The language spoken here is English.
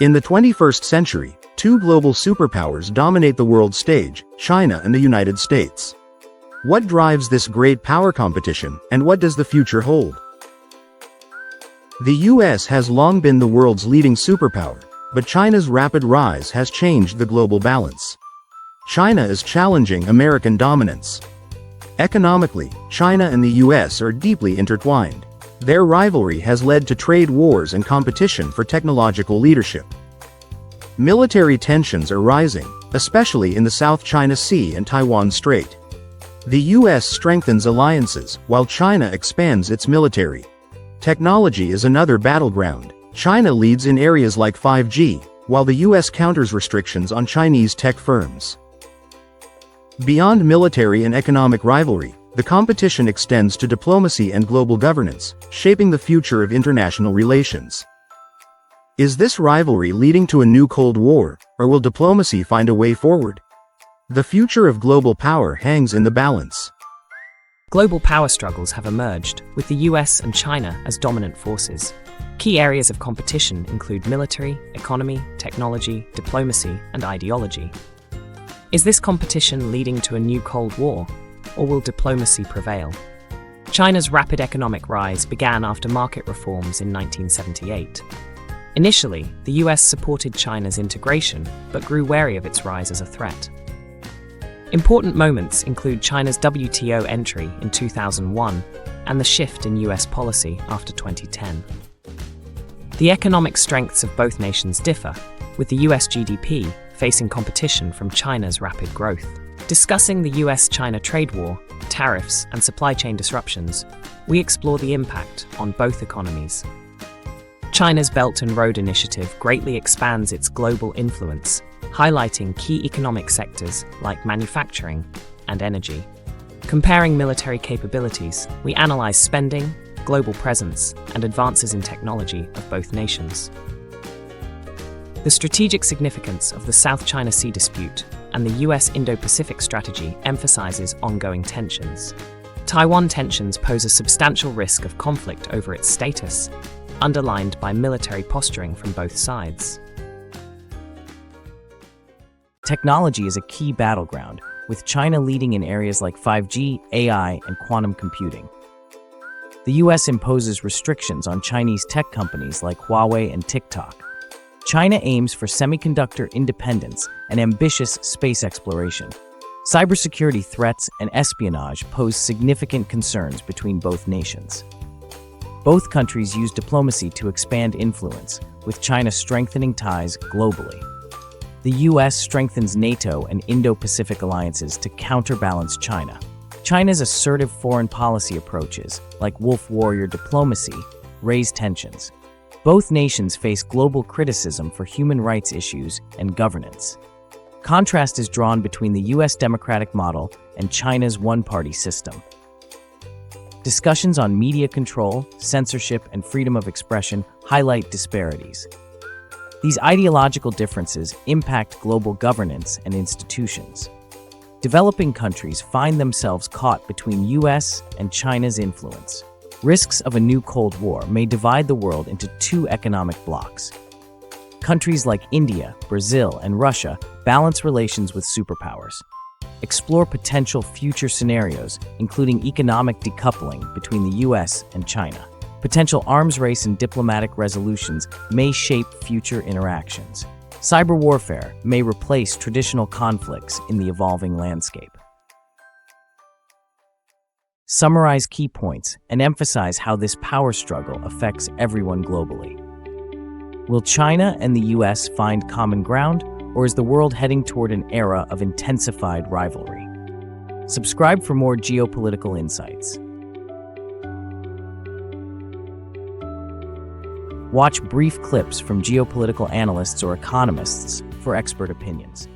In the 21st century, two global superpowers dominate the world stage, China and the United States. What drives this great power competition, and what does the future hold? The US has long been the world's leading superpower, but China's rapid rise has changed the global balance. China is challenging American dominance. Economically, China and the US are deeply intertwined. Their rivalry has led to trade wars and competition for technological leadership. Military tensions are rising, especially in the South China Sea and Taiwan Strait. The US strengthens alliances, while China expands its military. Technology is another battleground. China leads in areas like 5G, while the US counters restrictions on Chinese tech firms. Beyond military and economic rivalry, the competition extends to diplomacy and global governance, shaping the future of international relations. Is this rivalry leading to a new Cold War, or will diplomacy find a way forward? The future of global power hangs in the balance. Global power struggles have emerged, with the US and China as dominant forces. Key areas of competition include military, economy, technology, diplomacy, and ideology. Is this competition leading to a new Cold War, or will diplomacy prevail? China's rapid economic rise began after market reforms in 1978. Initially, the US supported China's integration, but grew wary of its rise as a threat. Important moments include China's WTO entry in 2001 and the shift in US policy after 2010. The economic strengths of both nations differ, with the US GDP facing competition from China's rapid growth. Discussing the US-China trade war, tariffs, and supply chain disruptions, we explore the impact on both economies. China's Belt and Road Initiative greatly expands its global influence, highlighting key economic sectors like manufacturing and energy. Comparing military capabilities, we analyze spending, global presence, and advances in technology of both nations. The strategic significance of the South China Sea dispute and the US Indo-Pacific strategy emphasizes ongoing tensions. Taiwan tensions pose a substantial risk of conflict over its status, underlined by military posturing from both sides. Technology is a key battleground, with China leading in areas like 5G, AI, and quantum computing. The US imposes restrictions on Chinese tech companies like Huawei and TikTok. China aims for semiconductor independence and ambitious space exploration. Cybersecurity threats and espionage pose significant concerns between both nations. Both countries use diplomacy to expand influence, with China strengthening ties globally. The US strengthens NATO and Indo-Pacific alliances to counterbalance China. China's assertive foreign policy approaches, like wolf warrior diplomacy, raise tensions. Both nations face global criticism for human rights issues and governance. Contrast is drawn between the US democratic model and China's one-party system. Discussions on media control, censorship, and freedom of expression highlight disparities. These ideological differences impact global governance and institutions. Developing countries find themselves caught between US and China's influence. Risks of a new Cold War may divide the world into two economic blocs. Countries like India, Brazil, and Russia balance relations with superpowers. Explore potential future scenarios, including economic decoupling between the US and China. Potential arms race and diplomatic resolutions may shape future interactions. Cyber warfare may replace traditional conflicts in the evolving landscape. Summarize key points and emphasize how this power struggle affects everyone globally. Will China and the US find common ground, or is the world heading toward an era of intensified rivalry? Subscribe for more geopolitical insights. Watch brief clips from geopolitical analysts or economists for expert opinions.